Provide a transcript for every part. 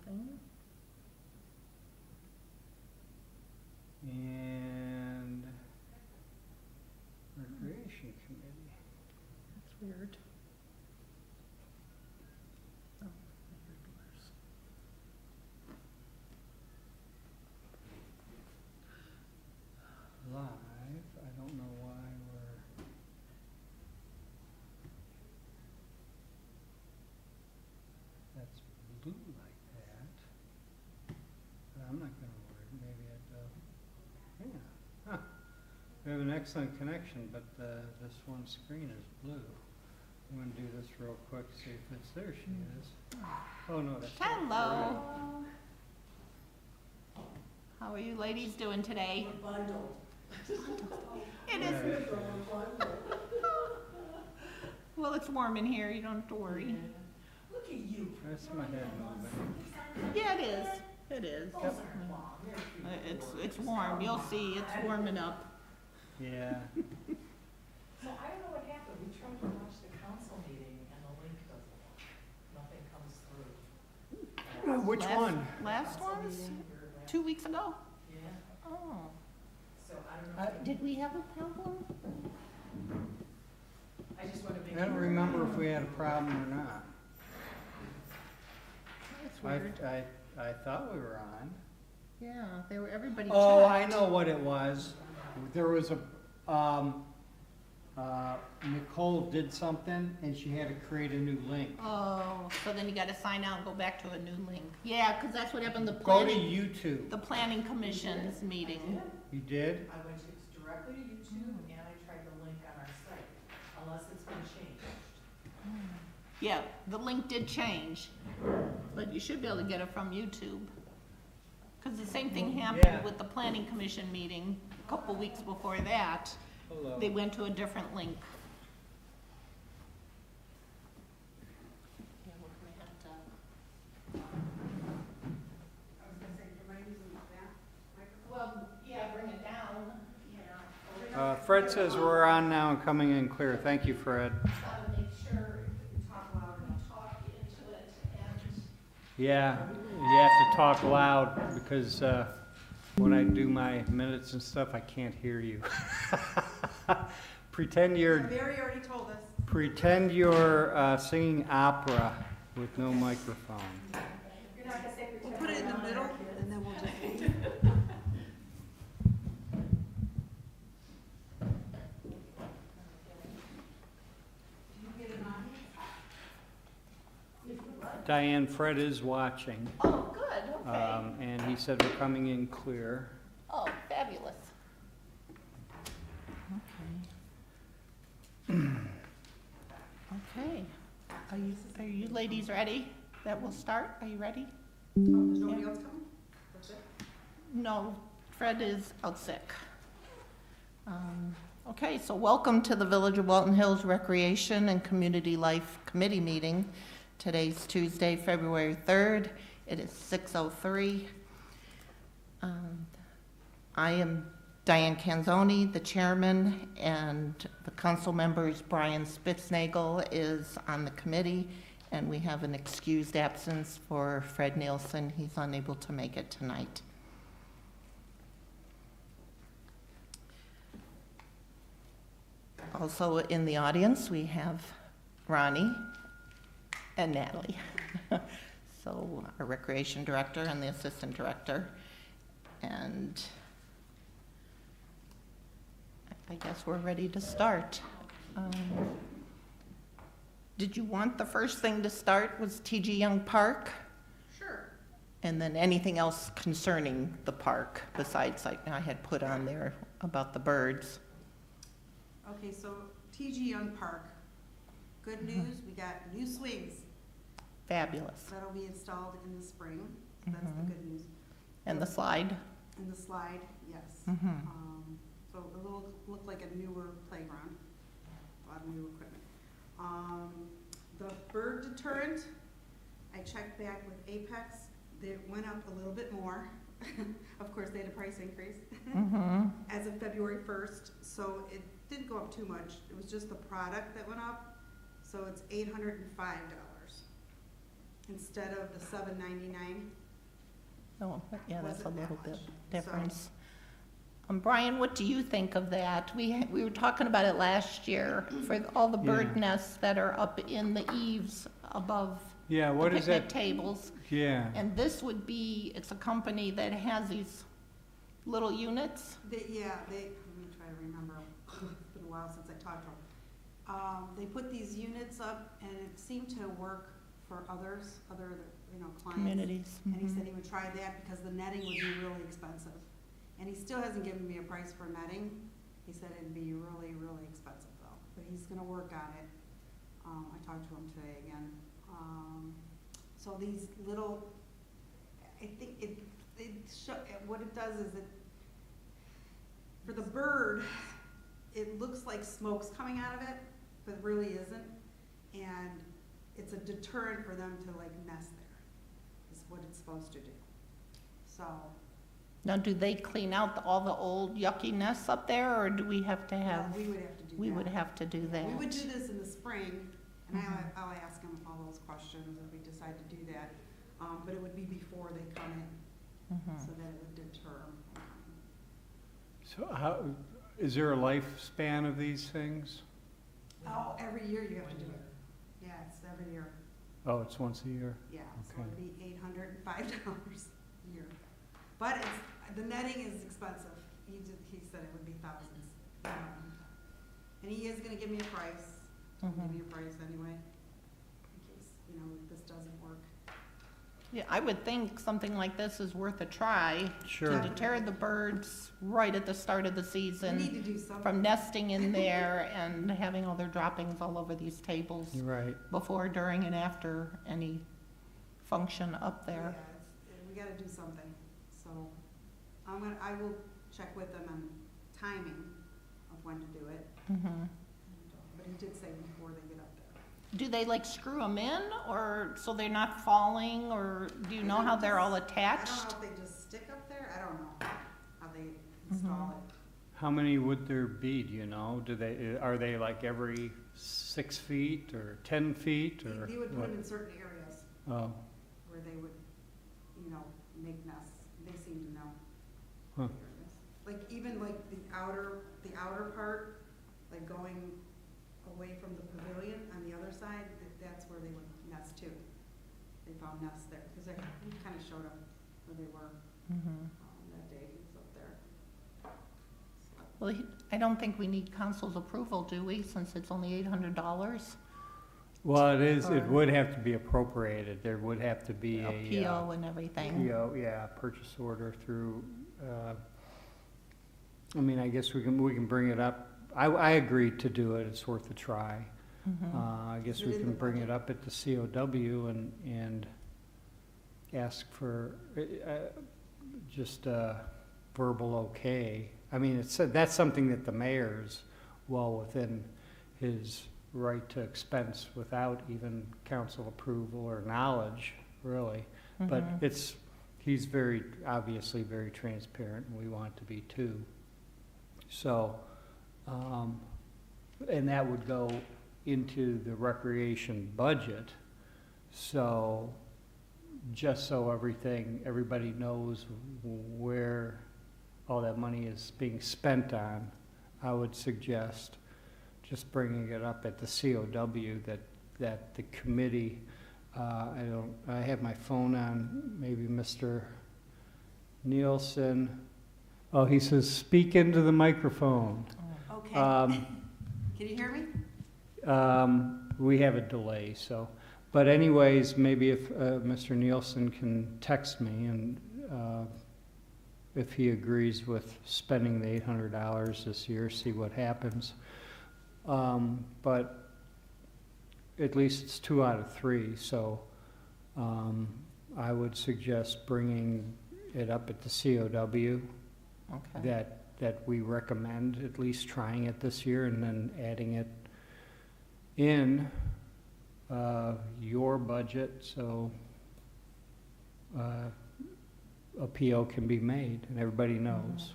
Nothing. And Recreation Committee. That's weird. Oh, I heard doors. Live, I don't know why that's blue like that. But I'm not gonna worry, maybe yeah, huh. We have an excellent connection, but this one screen is blue. I'm gonna do this real quick, see if it's, there she is. Oh no, that's not Hello. How are you ladies doing today? We're bundled. It Yeah, is. it's, Well, it's warm in here. You don't have to worry. Look at you. That's my head moving. Yeah, it is. It is. Yep. It's warm. You'll see. It's warming up. Yeah. So I don't know what happened. We tried to watch the council meeting and the link doesn't work. Nothing comes through. Which one? Last Council one's meeting or 2 weeks ago. Yeah, Oh. so I don't know. Did we have a problem? I just want to make I don't sure. remember if we had a problem or not. That's weird. I thought we were on. Yeah, they were. Everybody. Oh, checked. I know what it was. There was a, Nicole did something and she had to create a new link. Oh, so then you got to sign out and go back to a new link. Yeah, because that's what happened. The Go to planning. YouTube. The planning commission's meeting. You did? I went directly to YouTube and I tried the link on our site, unless it's been changed. Yeah, the link did change, but you should be able to get it from YouTube. Because the same thing happened Yeah. with the planning commission meeting a couple weeks before that. Hello. They went to a different link. Yeah, we're gonna have to. I was gonna say, am I using that microphone? Well, yeah, bring it down. Yeah. Fred says we're on now and coming in clear. Thank you, Fred. Gotta make sure you talk loud and talk into it and. Yeah, you have to talk loud because when I do my minutes and stuff, I can't hear you. Pretend you're Barry already told us. singing opera with no microphone. You're not gonna say We'll put it in the middle, and then we'll just. Diane, Fred is watching, Oh, good, okay. and he said we're coming in clear. Oh, fabulous. Okay. Okay. Are you ladies ready? That will start? Are you ready? Oh, there's nobody else coming? That's it? No, Fred is out sick. Okay, so welcome to the Village of Walton Hills Recreation and Community Life Committee meeting. Today's Tuesday, February 3rd. It is 6:03. I am Diane Canzoni, the chairman, and the council members, Brian Spitznagel is on the committee, and we have an excused absence for Fred Nielsen. He's unable to make it tonight. Also in the audience, we have Ronnie and Natalie. So our recreation director and the assistant director. And I guess we're ready to start. Did you want the first thing to start was T.G. Young Park? Sure. And then anything else concerning the park besides, like, I had put on there about the birds. Okay, so T.G. Young Park. Good news, we got new swings. Fabulous. That'll be installed in the spring. So that's the good news. And the slide? And the slide, yes. Mhm. So it'll look like a newer playground, a lot of new equipment. The bird deterrent, I checked back with Apex, they went up a little bit more. Of course, they had a price increase Mm-hmm. as of February 1st, so it didn't go up too much. It was just the product that went up, so it's $805. instead of the $7.99. Oh, yeah, that's a Wasn't that little bit much. difference. Brian, what do you think of that? We were talking about it last year for all the bird Yeah. nests that are up in the eaves above Yeah, the what is picnic that? tables. Yeah, And this would be, it's a company that has these little units. I'm gonna try to remember, it's been a while since I talked to them. They put these units up and it seemed to work for other, clients. Communities. And he Mhm. said he would try that because the netting would be really expensive. And he still hasn't given me a price for netting. He said it'd be really, really expensive though, but he's gonna work on it. I talked to him today again. So these little, I think what it does is for the bird, it looks like smoke's coming out of it, but really isn't. And it's a deterrent for them to like nest there, is what it's supposed to do. So, Now, do they clean out all the old yucky nests up there, or do we have to have? we would have to do that. We would have to do Yeah, that. we would do this in the spring, and Mhm. I'll ask them all those questions if we decide to do that. But it would be before they come in, Mhm. so that it would deter them. so how, is there a lifespan of these things? Oh, every year you have to do it. Yeah, it's every year. Oh, it's once a year? Yeah, so Okay. it'd be $805 a year. But the netting is expensive. He said it would be thousands. And he is gonna give me a price. He'll give me a price anyway, in case, if this doesn't work. Yeah, I would think something like this is worth a try. Sure. To deter the birds right at the start of the We need season to do something. from nesting in there and having all their droppings all over these tables You're right. before, during, and after any function up Yeah, there. we gotta do something. So I will check with them on timing of when to do it. Mhm. But he did say before they get up there. Do they like screw them in, or so they're not falling, or do you know how they're all I don't attached? know if they just stick up there. I don't know how they install it. How many would there be, do you know? Are they like every 6 feet or 10 feet or? He would put what? them in certain areas Oh, where they would, make nests. They seem to know. Huh. the areas. Like even like the outer part, like going away from the pavilion on the other side, that's where they would nest too. They found nests there, because we kind of showed them where they were, Mhm. that day he was up there. So, Well, I don't think we need council's approval, do we, since it's only $800? well, it Or- would have to be appropriated. There would have to be A a. PO and everything. PO, yeah, purchase order through, I guess we can bring it up. I agreed to do it. It's worth a try. Mhm. I guess Is it we in can the bring it budget? up at the COW and ask for just a verbal okay. That's something that the mayor's well within his right to expense without even council approval or knowledge, really. But Mhm. he's obviously very transparent, and we want to be too. So, and that would go into the recreation budget. So, just so everybody knows where all that money is being spent on, I would suggest just bringing it up at the COW that the committee, I have my phone on, maybe Mr. Nielsen. Oh, he says, speak into the microphone. Okay, Um, can you hear me? We have a delay, so, but anyways, maybe if Mr. Nielsen can text me and if he agrees with spending the $800 this year, see what happens. But at least it's 2 out of 3, so I would suggest bringing it up at the COW Okay. that we recommend at least trying it this year and then adding it in your budget, so a PO can be made and everybody knows.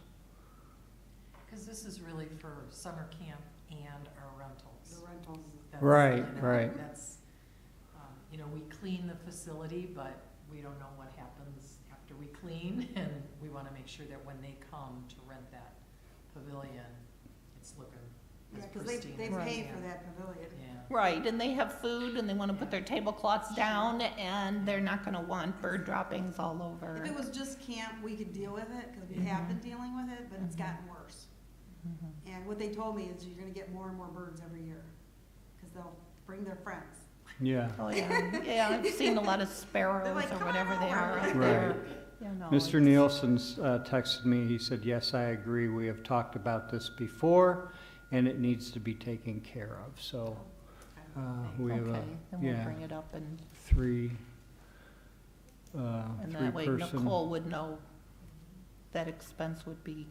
Because this is really for summer camp and our rentals. The rentals. That's, Right, right. That's, You know, we clean the facility, but we don't know what happens after we clean, and we wanna make sure that when they come to rent that pavilion, it's looking as Yeah, because pristine they as we pay can. for that pavilion. Yeah. Right, and they have food and they want to put their tablecloths Sure. down and they're not going to want bird droppings all over. If it was just camp, we could deal with it, because we Mhm. have been dealing with it, but it's Mhm. gotten worse. Mhm. And what they told me is you're gonna get more and more birds every year, because they'll bring their friends. Yeah. Oh, yeah, yeah, I've seen a lot of sparrows like, or "Come whatever on they over." are out Right. there. You know, Mr. it's- Nielsen's texted me, he said, yes, I agree, we have talked about this before, and it needs to be taken care of, so, we have Okay, then we'll yeah. bring it up and three that way person. Nicole would know that expense would be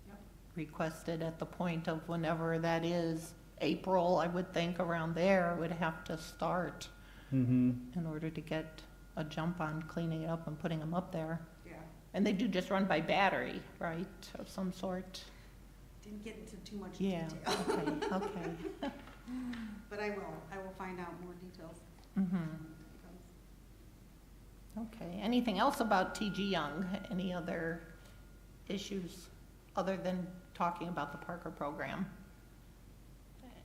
Yep. requested at the point of whenever that is. April, I would think, around there would have to start Mm-hmm, in order to get a jump on cleaning it up and putting them up there. Yeah, And they do just run by battery, right, of some sort? didn't get into too much Yeah, detail, okay, okay. but I will find out more details. Mm-hmm. Okay, anything else about TG Young? Any other issues other than talking about the Parker program?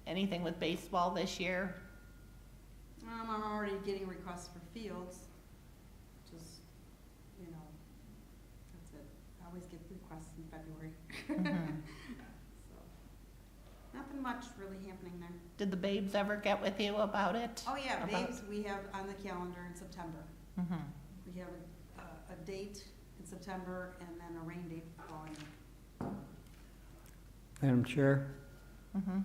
Anything with baseball this year? I'm already getting requests for fields, just, you know, that's it. I always get requests in February, Mhm. so. Nothing much really happening there. Did the Babes ever get with you about it? Oh, yeah, About- Babes, we have on the calendar in September. Mhm. We have a date in September and then a rain date the following year. Madam Chair, Mhm.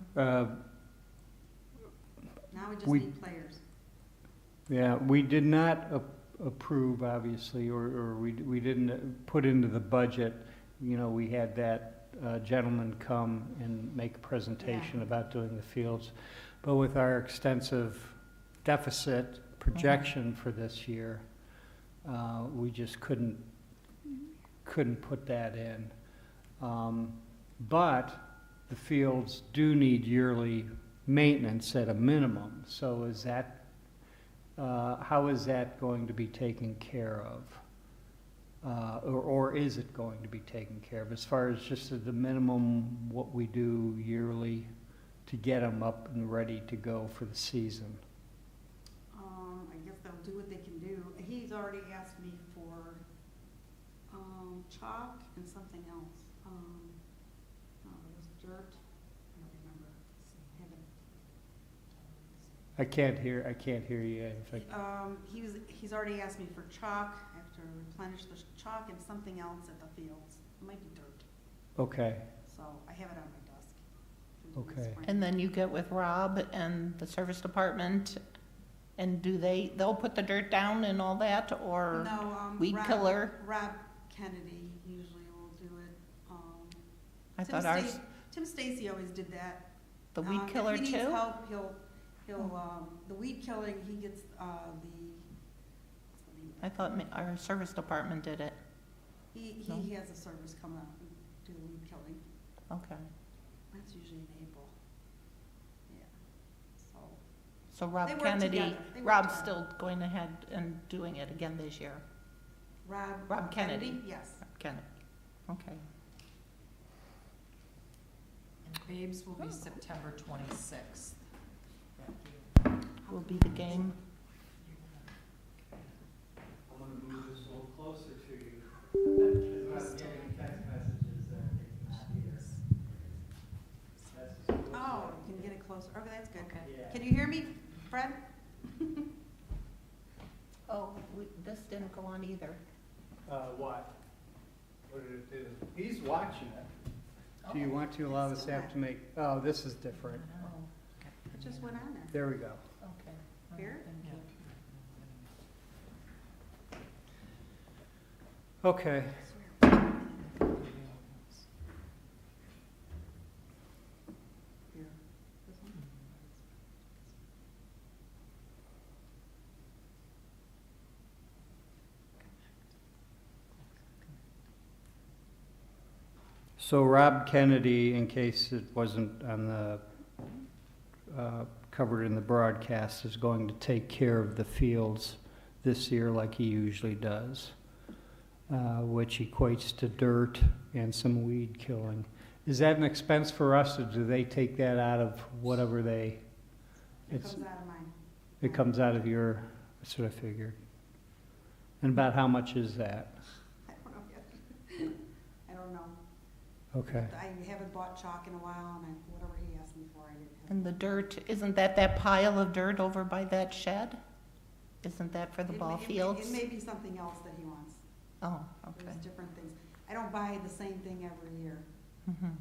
Now we just We- need players. yeah, we did not approve, obviously, or we didn't put into the budget, you know, we had that gentleman come and make a presentation Yeah. about doing the fields. But with our extensive deficit projection for this year, we just couldn't put that in. But the fields do need yearly maintenance at a minimum, so is that, how is that going to be taken care of? Or is it going to be taken care of, as far as just the minimum, what we do yearly to get them up and ready to go for the season? I guess they'll do what they can do. He's already asked me for, chalk and something else. Oh, it was dirt. I don't remember. I can't hear you. In fact, He's already asked me for chalk. I have to replenish the chalk and something else at the fields. It might be dirt, okay, so I have it on my desk. Can do this Okay. for you. And then you get with Rob and the service department, and they'll put the dirt down and all that, or? No, weed Rob- killer? Rob Kennedy usually will do it. I Tim thought ours, Sta- Tim Stacy always did that. the weed killer If he needs too? help, he'll, the weed killing, he gets, what's the name of I it? thought our service department did it. He No? has a service come out and do the weed killing. Okay. That's usually in April. Yeah, so. So Rob They work Kennedy, together. They work Rob's together. still going ahead and doing it again this year. Rob Kennedy. Yes. Rob Kennedy, okay. And Babes will be Oh. September 26th. Will be the game. I'm gonna move this a little closer to you. Because I'm getting text messages that they cannot hear. That's as close Oh, as you can get it closer. Okay, that's good. Okay. Yeah. Can you hear me, Fred? Oh, this didn't go on either. What? What did it do? He's watching it. Do you want to allow this app to make, oh, this is different. Oh, It just went on there. There we go. okay. Here? Thank you. Okay. Here. This one? So Rob Kennedy, in case it wasn't on the covered in the broadcast, is going to take care of the fields this year like he usually does, which equates to dirt and some weed killing. Is that an expense for us, or do they take that out of whatever they? It comes out of mine. It comes out of your, that's what I figured. And about how much is that? I don't know yet. I don't know. Okay. I haven't bought chalk in a while, and whatever he asked me for, I didn't have. And the dirt, isn't that pile of dirt over by that shed? Isn't that for the ball fields? It may be something else that he wants. Oh, okay. There's different things. I don't buy the same thing every year. Mhm.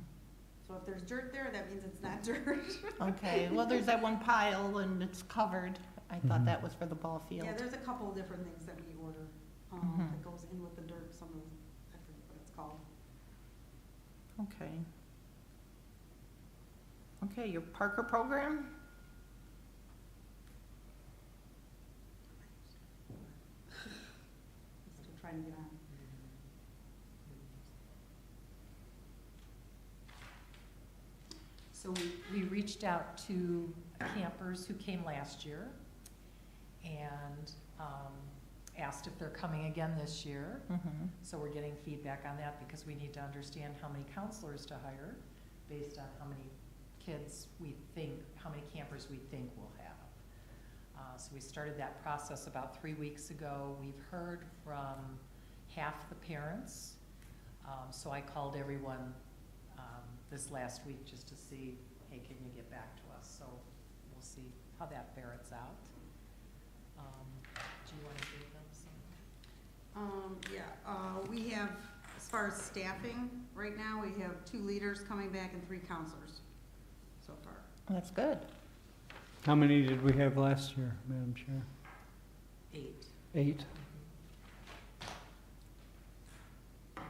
So if there's dirt there, that means it's not dirt. Okay, well, there's that one pile and it's covered. I thought Mhm. that was for the ball field. Yeah, there's a couple of different things that we order, Mhm. that goes in with the dirt, some of, I forget what it's called. Okay. Okay, your Parker program? Still trying to get on. So we reached out to campers who came last year and asked if they're coming again this year. Mhm. So we're getting feedback on that because we need to understand how many counselors to hire based on how many kids we think, how many campers we think we'll have. So we started that process about 3 weeks ago. We've heard from half the parents. So I called everyone this last week just to see, hey, can you get back to us? So we'll see how that ferrets out. Do you want to give them some? We have, as far as staffing, right now, we have 2 leaders coming back and 3 counselors so far. That's good. How many did we have last year, Madam Chair? 8. 8? Okay.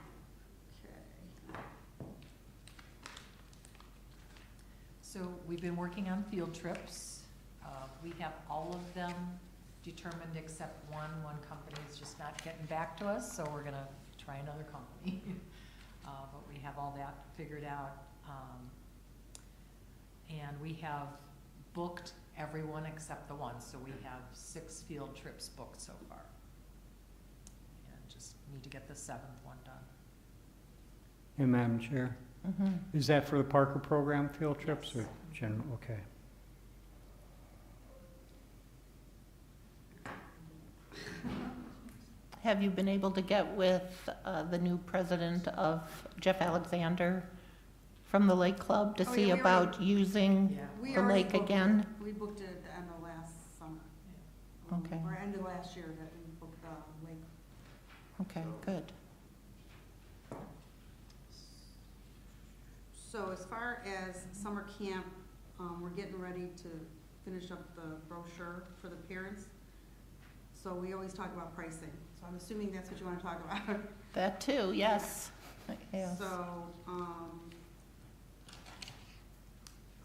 So we've been working on field trips. We have all of them determined except one. One company is just not getting back to us, so we're gonna try another company. But we have all that figured out. And we have booked everyone except the one, so we have 6 field trips booked so far. And just need to get the 7th one done. And Madam Chair, Mhm. is that for the Parker program field trips or Yes. general? Okay. Have you been able to get with the new president of Jeff Alexander from the Lake Club to Oh, yeah, see we about already- using Yeah. We the already lake booked it. again? We booked it at the end of last summer. Okay. Or end of last year that we booked the lake. Okay, good. So as far as summer camp, we're getting ready to finish up the brochure for the parents. So we always talk about pricing. So I'm assuming that's what you want to talk about. That too, yes. Yes.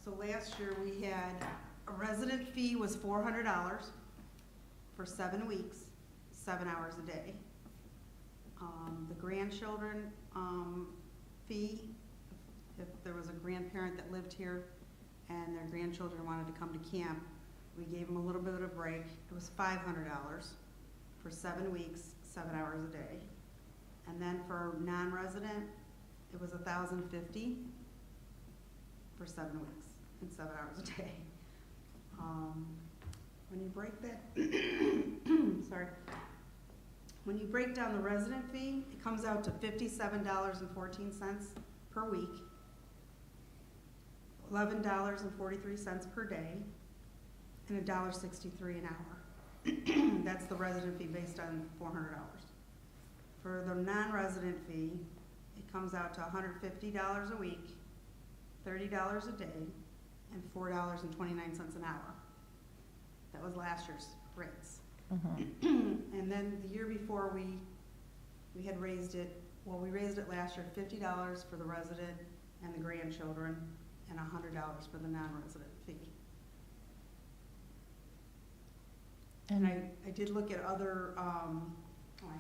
So last year we had, a resident fee was $400 for 7 weeks, 7 hours a day. The grandchildren, fee, if there was a grandparent that lived here and their grandchildren wanted to come to camp, we gave them a little bit of a break. It was $500 for 7 weeks, 7 hours a day. And then for non-resident, it was $1,050 for 7 weeks and 7 hours a day. When you break that, sorry, when you break down the resident fee, it comes out to $57.14 per week, $11.43 per day, and $1.63 an hour. That's the resident fee based on $400. For the non-resident fee, it comes out to $150 a week, $30 a day, and $4.29 an hour. That was last year's rates. Mhm. And then the year before, we had raised it, well, we raised it last year, $50 for the resident and the grandchildren, and $100 for the non-resident fee. And I did look at other, I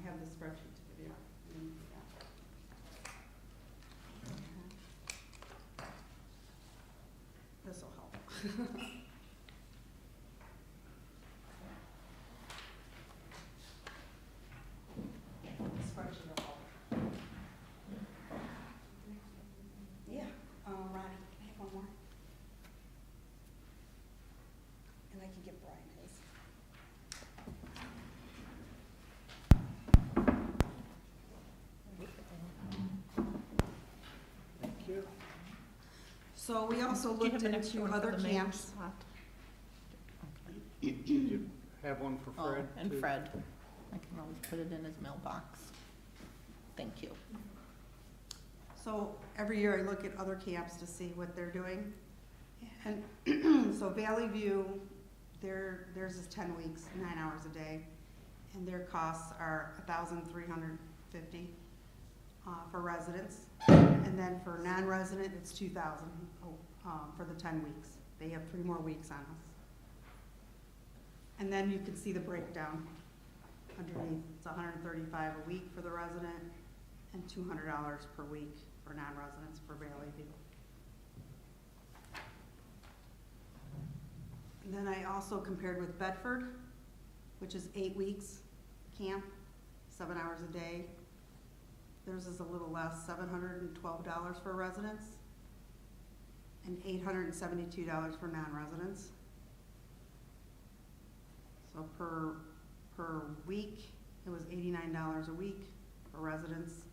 have the spreadsheet to give you. This'll help. So we also Do you have looked an extra into one for other the mayor's camps. spot? Did you have one for Oh, Fred? and too? Fred. I can always put it in his mailbox. Thank you. So every year I look at other camps to see what they're doing. And so Valley View, theirs is 10 weeks, 9 hours a day, and their costs are $1,350 for residents. And then for non-resident, it's $2,000 for the 10 weeks. They have 3 more weeks on us. And then you can see the breakdown underneath. It's $135 a week for the resident and $200 per week for non-residents for Valley View. And then I also compared with Bedford, which is 8 weeks camp, 7 hours a day. Theirs is a little less, $712 for residents and $872 for non-residents. So per week, it was $89 a week for residents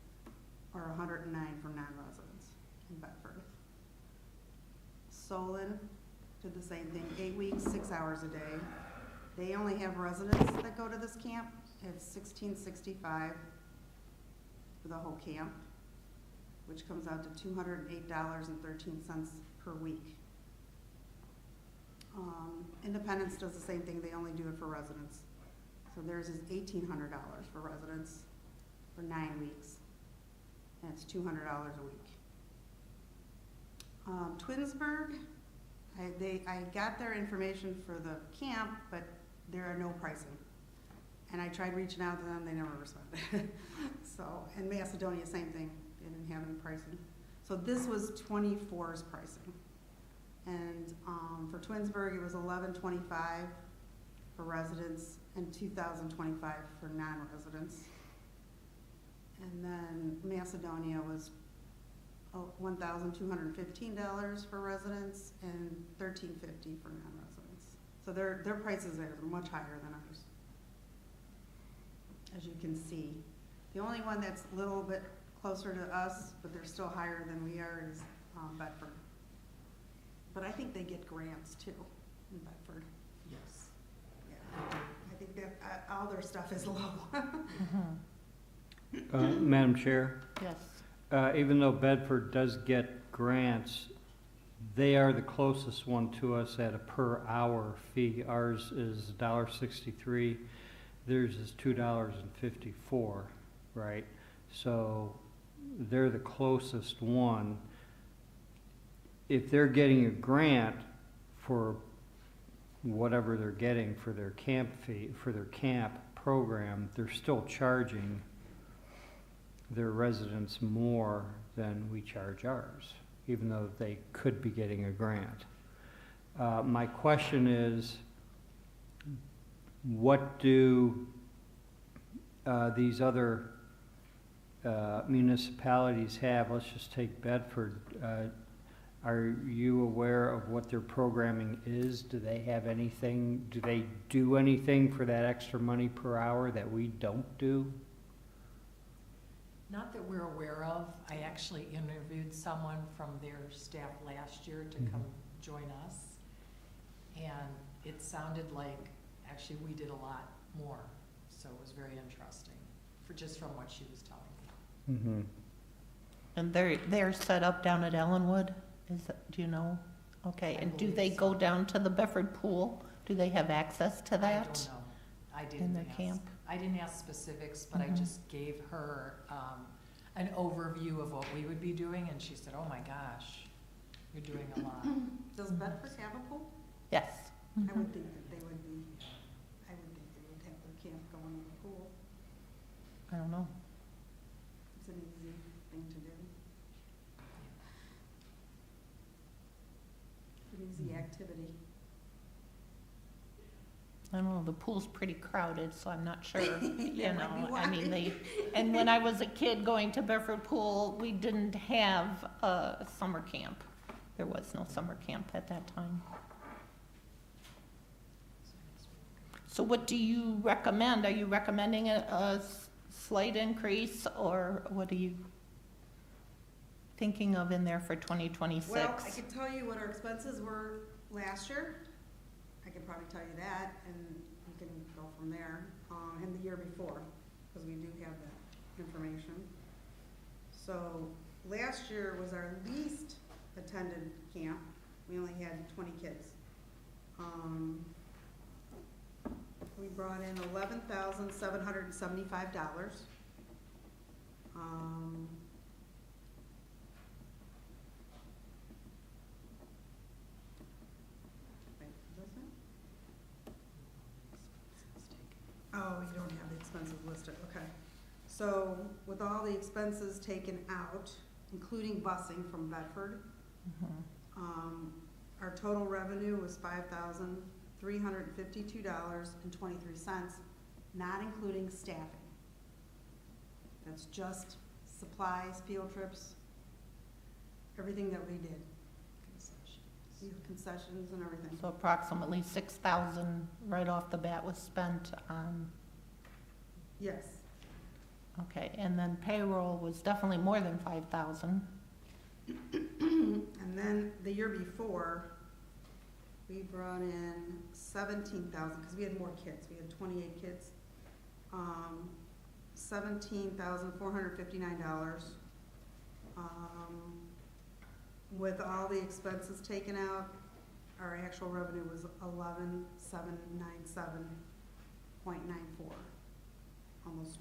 or $109 for non-residents in Bedford. Solon did the same thing, 8 weeks, 6 hours a day. They only have residents that go to this camp. It's $1,665 for the whole camp, which comes out to $208.13 per week. Independence does the same thing, they only do it for residents. So theirs is $1,800 for residents for 9 weeks, and it's $200 a week. Twinsburg, I got their information for the camp, but there are no pricing. And I tried reaching out to them, they never responded. So, and Macedonia, same thing, they didn't have any pricing. So this was 24's pricing. And for Twinsburg, it was $1,125 for residents and $2,025 for non-residents. And then Macedonia was $1,215 for residents and $1,350 for non-residents. So their prices there are much higher than ours, as you can see. The only one that's a little bit closer to us, but they're still higher than we are, is Bedford. But I think they get grants too in Bedford. Yes. Yeah, I think that all their stuff is low. Madam Chair, Yes. even though Bedford does get grants, they are the closest one to us at a per hour fee. Ours is $1.63, theirs is $2.54, right? So they're the closest one. If they're getting a grant for whatever they're getting for their camp fee, for their camp program, they're still charging their residents more than we charge ours, even though they could be getting a grant. My question is, what do these other municipalities have? Let's just take Bedford. Are you aware of what their programming is? Do they have anything, do they do anything for that extra money per hour that we don't do? Not that we're aware of. I actually interviewed someone from their staff last year to come join us. And it sounded like, actually, we did a lot more. So it was very interesting, just from what she was telling me. Mm-hmm. And they're set up down at Ellenwood? Do you know? Okay, I and do believe they so. go down to the Bedford pool? Do they have access to I that? don't know. I In didn't their ask. camp? I didn't ask specifics, but I Mhm. just gave her an overview of what we would be doing, and she said, "Oh my gosh, you're doing a lot." Does Bedford have a pool? Yes. I Mhm. would think that they would be, I would think they would have their camp going in the pool. I don't know. It's an easy thing to do. An easy activity. I don't know, the pool's pretty crowded, so I'm not sure, you That might be know, I mean, why. and when I was a kid going to Bedford Pool, we didn't have a summer camp. There was no summer camp at that time. So what do you recommend? Are you recommending a slight increase, or what do you? thinking of in there for 2026? Well, I can tell you what our expenses were last year. I can probably tell you that, and you can go from there, and the year before, because we do have that information. So, last year was our least attended camp. We only had 20 kids. We brought in $11,775. Wait, is this it? Oh, you don't have the expenses listed, okay. So with all the expenses taken out, including busing from Bedford, Mhm. our total revenue was $5,352.23, not including staffing. That's just supplies, field trips, everything that we did, concessions and everything. So approximately 6,000 right off the bat was spent on, Yes. okay, and then payroll was definitely more than 5,000. And then the year before, we brought in 17,000, because we had more kids, we had 28 kids. $17,459. With all the expenses taken out, our actual revenue was 11,797.94. Almost,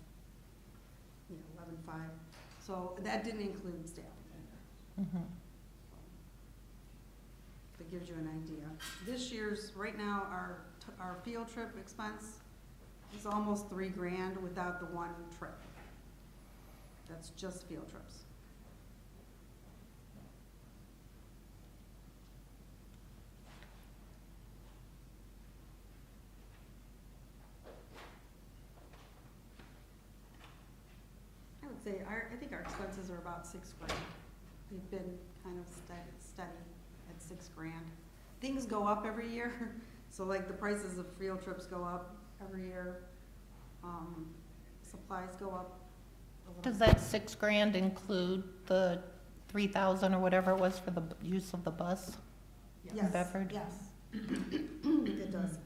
11,500. So that didn't include staff. Mhm. That gives you an idea. This year's, right now, our field trip expense is almost $3,000 without the one trip. That's just field trips. I would say, I think our expenses are about $6,000. They've been kind of steady at $6,000. Things go up every year, so like the prices of field trips go up every year. Supplies go up a little. Does that 6,000 include the 3,000 or whatever it was for the use of the bus? Yes, Bedford? yes. It does.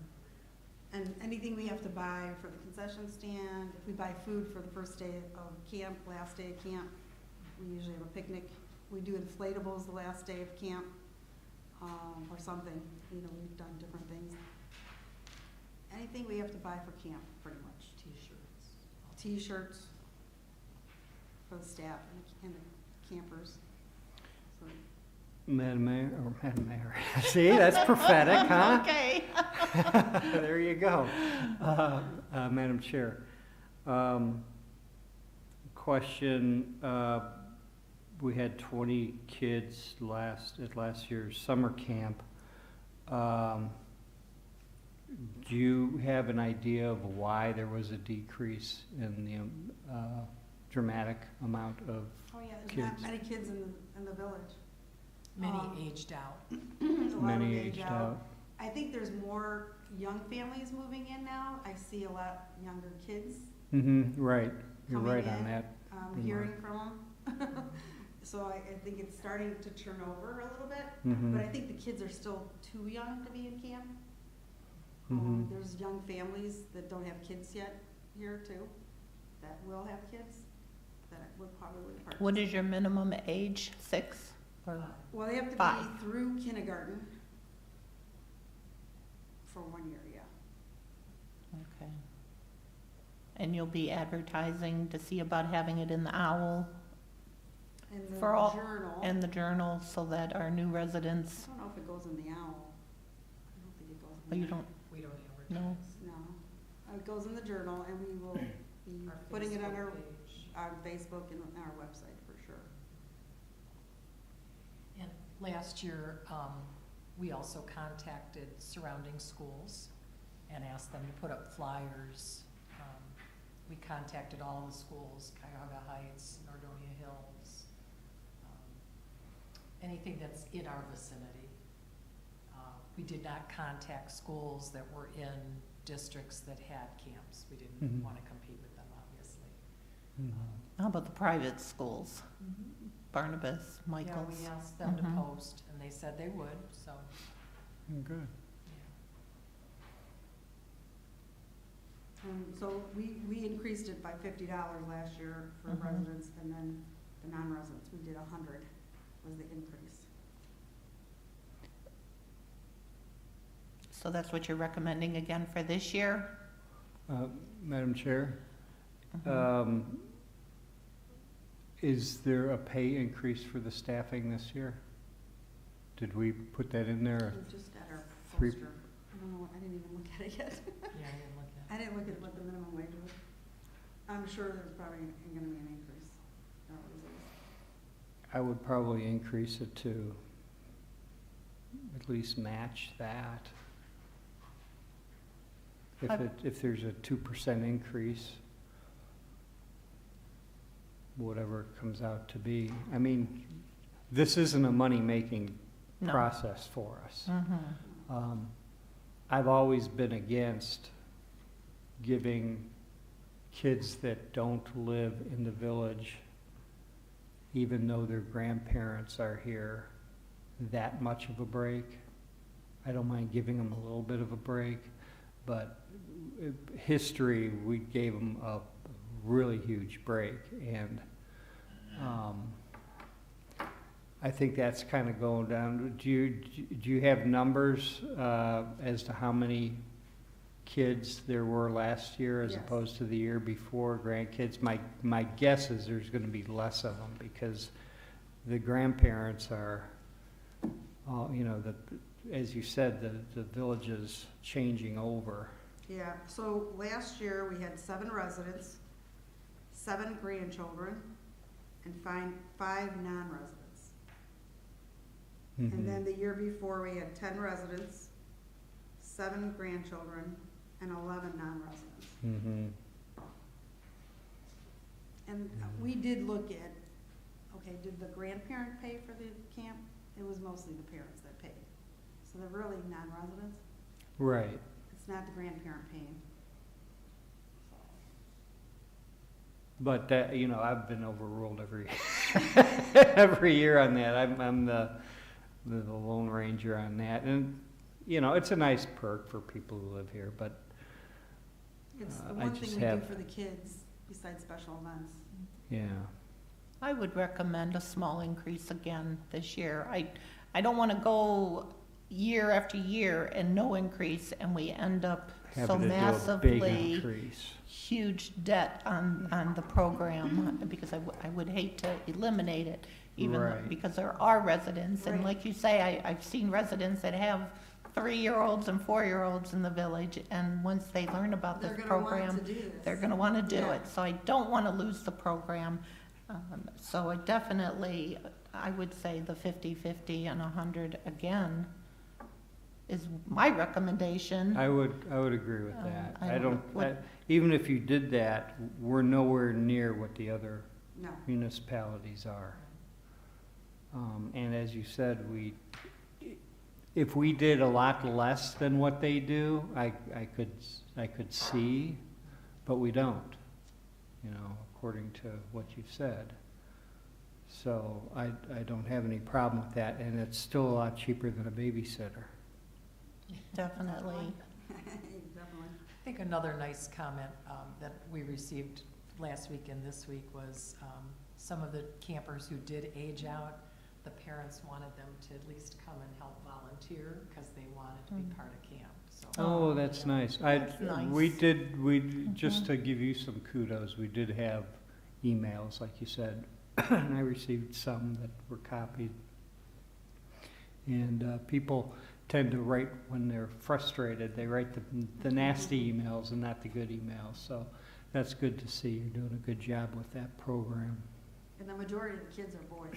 And anything we have to buy for the concession stand, if we buy food for the first day of camp, last day of camp, we usually have a picnic. We do inflatables the last day of camp, or something, we've done different things. Anything we have to buy for camp, pretty much. T-shirts for the staff and the campers. So, Madam Mayor, see, that's prophetic, huh? Okay. There you go. Madam Chair, question, we had 20 kids at last year's summer camp. Do you have an idea of why there was a decrease in the dramatic amount of oh yeah, there's kids? not many kids in the village. Many Um, aged out. A lot of Many age aged out? I think there's more young families moving in now. I see a lot younger kids Right, you're coming right on in, that. hearing from them. So I think it's starting to turn over a little bit, Mhm. but I think the kids are still too young to be in camp. Mhm. There's young families that don't have kids yet here too, that will have kids, that would probably participate. What is your minimum age, 6? Or Well, they have to be 5? through kindergarten for 1 year, yeah. Okay. And you'll be advertising to see about having it in the Owl In the For all- journal, and the Journal so that our new residents, I don't know if it goes in the Owl. I don't think it goes oh, in you the don't, We don't No. advertise. No, it goes in the journal, and we will be Our putting it on Facebook our page. Facebook and our website for sure. And last year, we also contacted surrounding schools and asked them to put up flyers. We contacted all the schools, Cuyahoga Heights, Nordonia Hills, anything that's in our vicinity. We did not contact schools that were in districts that had camps. We didn't Mhm. want to compete with them, obviously. Mhm. how about the private schools? Barnabas, Yeah, Michaels. we asked them to Mhm. post, and they said they would, so, Good. So we increased it by $50 last year for Mhm. residents, and then the non-residents, we did 100 was the increase. So that's what you're recommending again for this year? Madam Chair, Mhm. is there a pay increase for the staffing this year? Did we put that in there? We just got our Three- poster. I don't know, I didn't even look at it yet. yeah, I didn't look at I didn't look at what the minimum wage was. I'm sure there's probably gonna be an increase. That always is. I would probably increase it to at least match that. If there's a 2% increase, whatever it comes out to be. I mean, this isn't a money-making No. process for us. Mhm. I've always been against giving kids that don't live in the village, even though their grandparents are here, that much of a break. I don't mind giving them a little bit of a break, but history, we gave them a really huge break, and I think that's kind of going down. Do you have numbers as to how many kids there were last year as Yes. opposed to the year before, grandkids? My guess is there's going to be less of them because the grandparents are, as you said, the village is changing over. Yeah, so last year we had 7 residents, 7 grandchildren, and five non-residents. Mm-hmm. And then the year before, we had 10 residents, 7 grandchildren, and 11 non-residents. Mm-hmm. And we did look at, okay, did the grandparent pay for the camp? It was mostly the parents that paid. So they're really non-residents. Right. It's not the grandparent paying. But that, I've been overruled every every year on that. I'm the Lone Ranger on that, and it's a nice perk for people who live here. But It's the I one just thing we do have- for the kids besides special events. yeah, I would recommend a small increase again this year. I don't want to go year after year and no increase, and we end up so having to do a big massively increase. huge debt on the program, because I would hate to eliminate it, even though, Right. because there are residents, and Right. like you say, I've seen residents that have 3-year-olds and 4-year-olds in the village, and once they learn about this They're gonna want program, to do this. they're gonna wanna do Yeah. it, so I don't wanna lose the program. So I definitely, I would say the 50-50 and 100 again is my recommendation. I would agree with that. I I don't don't. know what- Even if you did that, we're nowhere near what the other No. municipalities are. And as you said, if we did a lot less than what they do, I could see, but we don't, according to what you've said. So I don't have any problem with that, and it's still a lot cheaper than a babysitter. Definitely. Definitely. I think another nice comment that we received last week and this week was some of the campers who did age out, the parents wanted them to at least come and help volunteer because they wanted to be Mm. part of camp, so. Oh, that's nice. That's nice. We just to give you some kudos, we did have emails, like you said, and I received some that were copied. And people tend to write when they're frustrated. They write the nasty emails and not the good emails. So that's good to see. You're doing a good job with that program. And the majority of the kids are boys.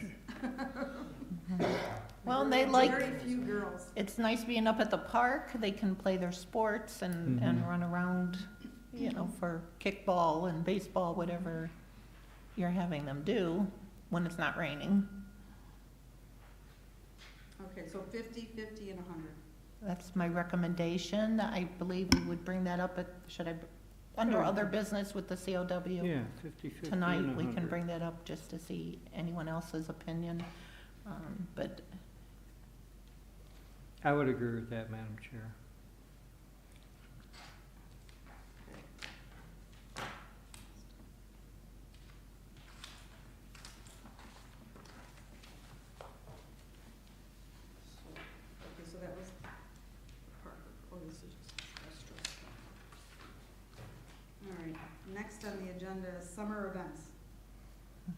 Well, and they like, Very few girls. it's nice being up at the park, they can play their sports and Mhm. run around, for kickball and baseball, whatever you're having them do when it's not raining. Okay, so 50, and 100. That's my recommendation. I believe we would bring that up at, should I under Sure. other business with the COW. Yeah, 50/50 and Tonight, we can 100. bring that up just to see anyone else's opinion. But I would agree with that, Madam Chair. Okay, so that was part of, this is just extra stuff. All right, next on the agenda is summer events.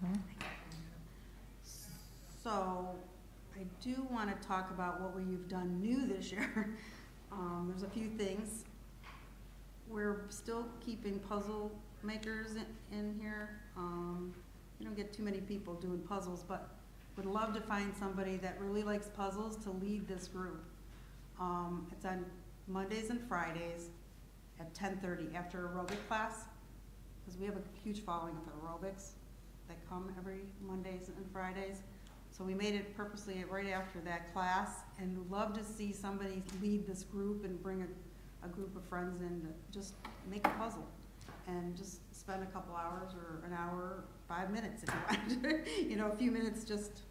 mhm. So, I do want to talk about what we've done new this year. There's a few things. We're still keeping puzzle makers in here. We don't get too many people doing puzzles, but would love to find somebody that really likes puzzles to lead this group. It's on Mondays and Fridays at 10:30 after aerobic class, because we have a huge following of aerobics that come every Mondays and Fridays. So we made it purposely right after that class, and would love to see somebody lead this group and bring a group of friends in to just make a puzzle. And just spend a couple hours or an hour, 5 minutes if you want, you know, a few minutes just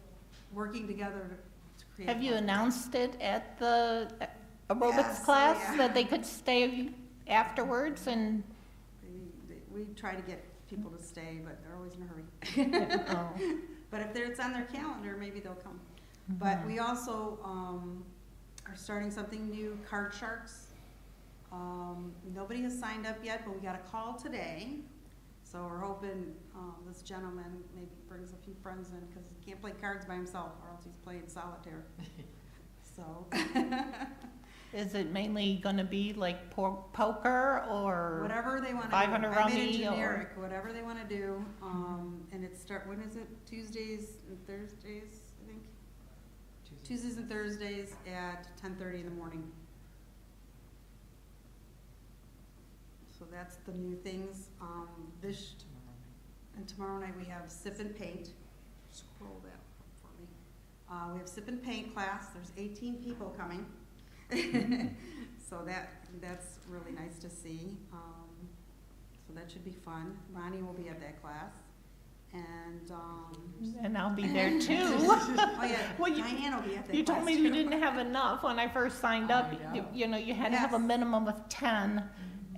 working together to create. Have you puzzles. announced it at the aerobics Yes, class yeah. that they could stay afterwards and? We try to get people to stay, but they're always in a hurry. Oh. But if it's on their calendar, maybe they'll come. But Mhm. we also are starting something new, Card Sharks. Nobody has signed up yet, but we got a call today. So we're hoping this gentleman maybe brings a few friends in, because he can't play cards by himself, or else he's playing solitaire. So, Is it mainly gonna be like poker or? whatever they want to do. 500 I made it rummy or- generic, whatever they want to do. And when is it? Tuesdays and Thursdays, I think? Tuesdays and Thursdays at 10:30 in the morning. So that's the new things. And tomorrow night we have Sip and Paint. Scroll that up for me. We have Sip and Paint class. There's 18 people coming. So that's really nice to see. So that should be fun. Ronnie will be at that class. And, And I'll be there too. oh yeah, Well, Diane will be at that class. You told me you too. didn't have enough when I first signed up. I know. You know, you had to have a Yes. minimum of 10,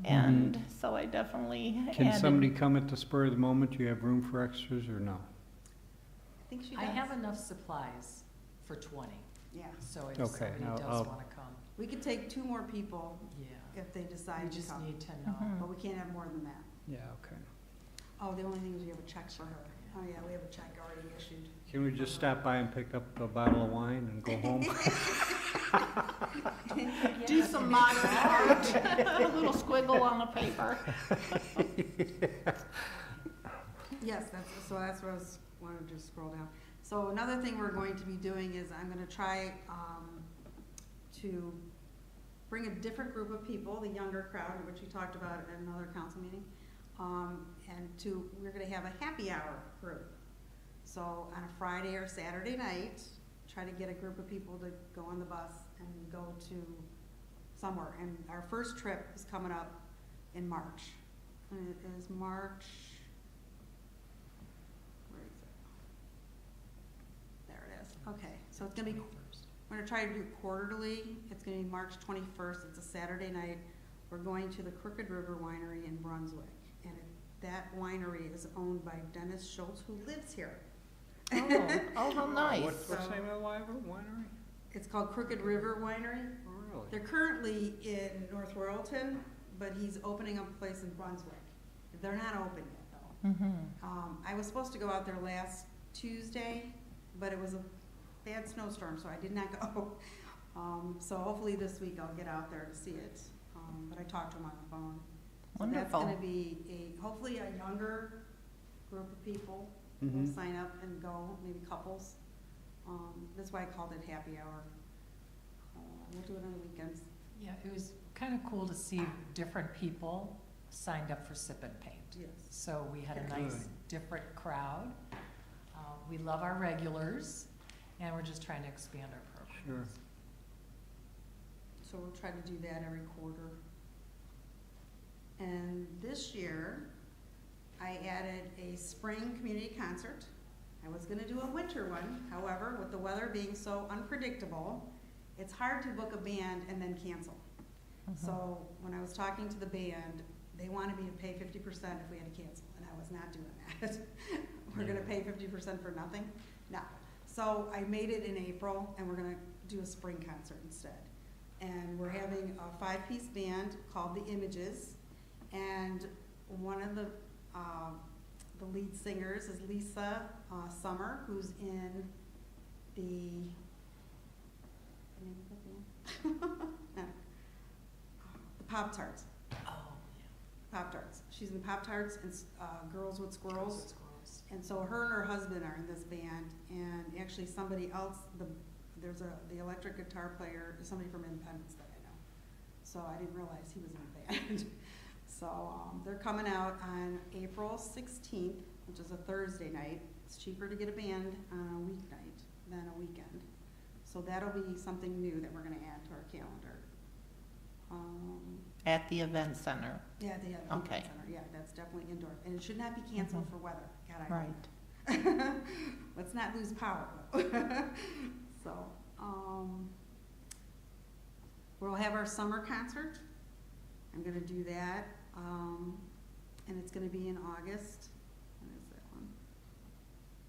and so I definitely Can added. somebody come at the spur of the moment? Do you have room for extras or no? I think she does. I have enough supplies for 20, Yeah. so if Okay, somebody does I'll- wanna come, We could take 2 more people yeah. if they We decide to just come. need to know. Mhm. But we can't have more than that. Yeah, okay. Oh, the only thing is we have a check for her. Oh, yeah, we have a check already issued. Can we just stop by and pick up a bottle of wine and go home? Do some modern art, a little squiggle on the paper. Yes, that's what I was, wanted to just scroll down. So another thing we're going to be doing is I'm gonna try, to bring a different group of people, the younger crowd, which we talked about at another council meeting. We're gonna have a happy hour group. So on a Friday or Saturday night, try to get a group of people to go on the bus and go to somewhere. And our first trip is coming up in March. And it is March, where is it? There it is. Okay, so it's gonna be, 21st. we're gonna try to do quarterly. It's gonna be March 21st. It's a Saturday night. We're going to the Crooked River Winery in Brunswick. And that winery is owned by Dennis Schultz, who lives here. Oh, how nice. What's the name of the winery? It's called Crooked River Winery. Oh, really? They're currently in North Royalton, but he's opening up a place in Brunswick. They're not open yet, though. Mhm. I was supposed to go out there last Tuesday, but it was a bad snowstorm, so I did not go. So hopefully this week I'll get out there to see it. But I talked to him on the phone. So that's Wonderful. gonna be hopefully a younger group of people will Mhm. sign up and go, maybe couples. That's why I called it happy hour. We'll do it on the weekends. Yeah, it was kind of cool to see different people signed up for Sip and Paint. Yes. So we had a Good. nice, different crowd. We love our regulars, and we're just trying to expand our programs. Sure. So we'll try to do that every quarter. And this year, I added a spring community concert. I was gonna do a winter one, however, with the weather being so unpredictable, it's hard to book a band and then cancel. So when I was talking to the band, they wanted me to pay 50% if we had to cancel, and I was not doing that. We're gonna pay 50% for nothing? No. So I made it in April, and we're gonna do a spring concert instead. And we're having a 5-piece band called The Images, and one of the lead singers is Lisa Summer, who's in the name of the band? The Pop-Tarts. Oh, Pop-Tarts. She's in Pop-Tarts and Girls with yeah. Squirrels. And so her and her husband are in this band, and actually somebody else, there's the electric guitar player, somebody from Independence that I know. So I didn't realize he was in the band. So they're coming out on April 16th, which is a Thursday night. It's cheaper to get a band on a weeknight than a weekend. So that'll be something new that we're gonna add to our calendar. At the event center. Yeah, the event Okay. center, yeah, that's definitely indoor. And it should not be canceled for weather. God, I Right. hope not. Let's not lose power. So, we'll have our summer concert. I'm gonna do that, and it's gonna be in August. When is that one?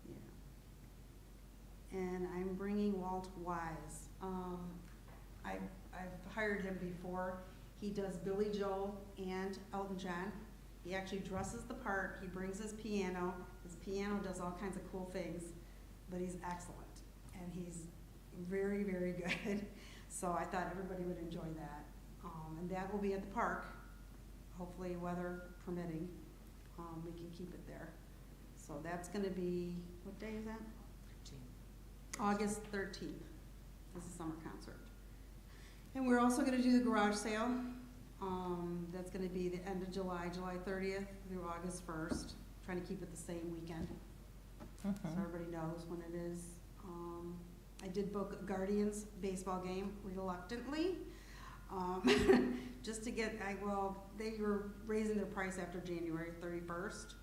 Yeah. And I'm bringing Walt Wise. I've hired him before. He does Billy Joel and Elton John. He actually dresses the part. He brings his piano. His piano does all kinds of cool things, but he's excellent, and he's very, very good. So I thought everybody would enjoy that. And that will be at the park, hopefully weather permitting. We can keep it there. So that's gonna be, what day is that? August 13th is the summer concert. And we're also gonna do the garage sale. That's gonna be the end of July, July 30th through August 1st. Trying to keep it the same weekend, so everybody knows when it is. I did book a Guardians baseball game reluctantly, just to get, they were raising their price after January 31st.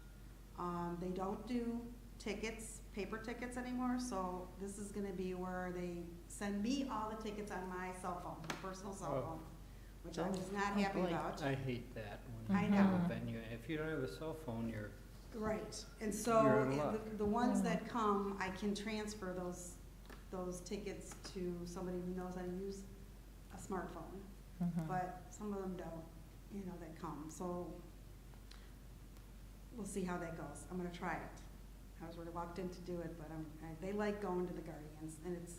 They don't do tickets, paper tickets anymore, so this is gonna be where they send me all the tickets on my cell phone, my personal cell phone, which I was not happy boy. about. I hate that when I you know. have a venue. If you don't have a cell phone, you're, Right, and You're so in luck. the ones that come, I can transfer those tickets to somebody who knows how to use a smartphone, but some of them don't, that come, so we'll see how that goes. I'm gonna try it. I was reluctant to do it, but they like going to the Guardians, and it's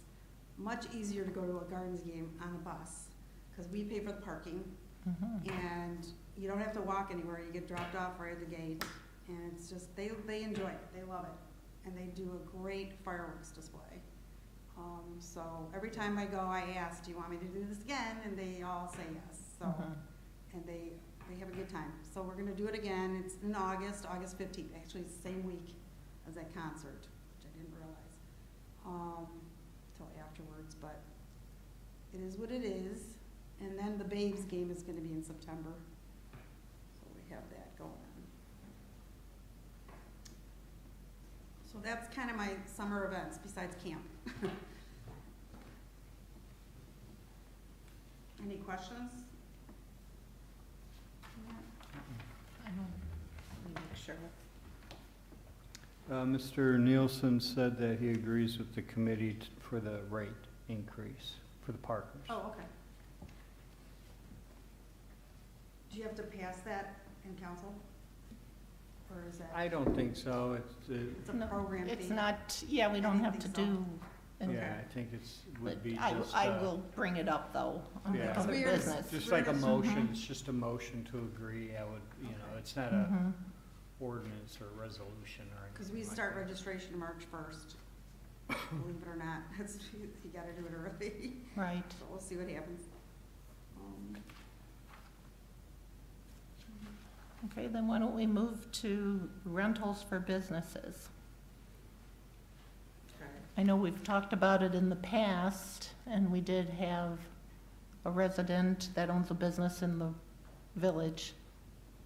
much easier to go to a Guardians game on a bus, because we pay for the parking, and you don't have to walk anywhere, you get dropped off right at the gate, and it's just, they enjoy it, they love it, and they do a great fireworks display. So every time I go, I ask, do you want me to do this again? And they all say yes, so, and they have a good time. So we're gonna do it again, it's in August 15th, actually it's the same week as that concert, which I didn't realize, till afterwards, but it is what it is. And then the Babes game is gonna be in September, so we have that going on. So that's kind of my summer events besides camp. Any questions? Let me make sure. Mr. Nielsen said that he agrees with the committee for the rate increase for the partners. Oh, okay. Do you have to pass that in council? Or is that? I don't think so. It's a No, program fee? It's not, yeah, we I don't didn't have think to so. do, Yeah, I think would be I just, will bring it up, though, under Yeah. other Weird. business. just like a Mhm. motion, it's just a motion to agree. I would, it's not a Mhm. ordinance or resolution or anything. Because we like start that. registration March 1st, believe it or not, you gotta do it early, Right. so we'll see what happens. Okay, then why don't we move to rentals for businesses? Okay. I know we've talked about it in the past, and we did have a resident that owns a business in the village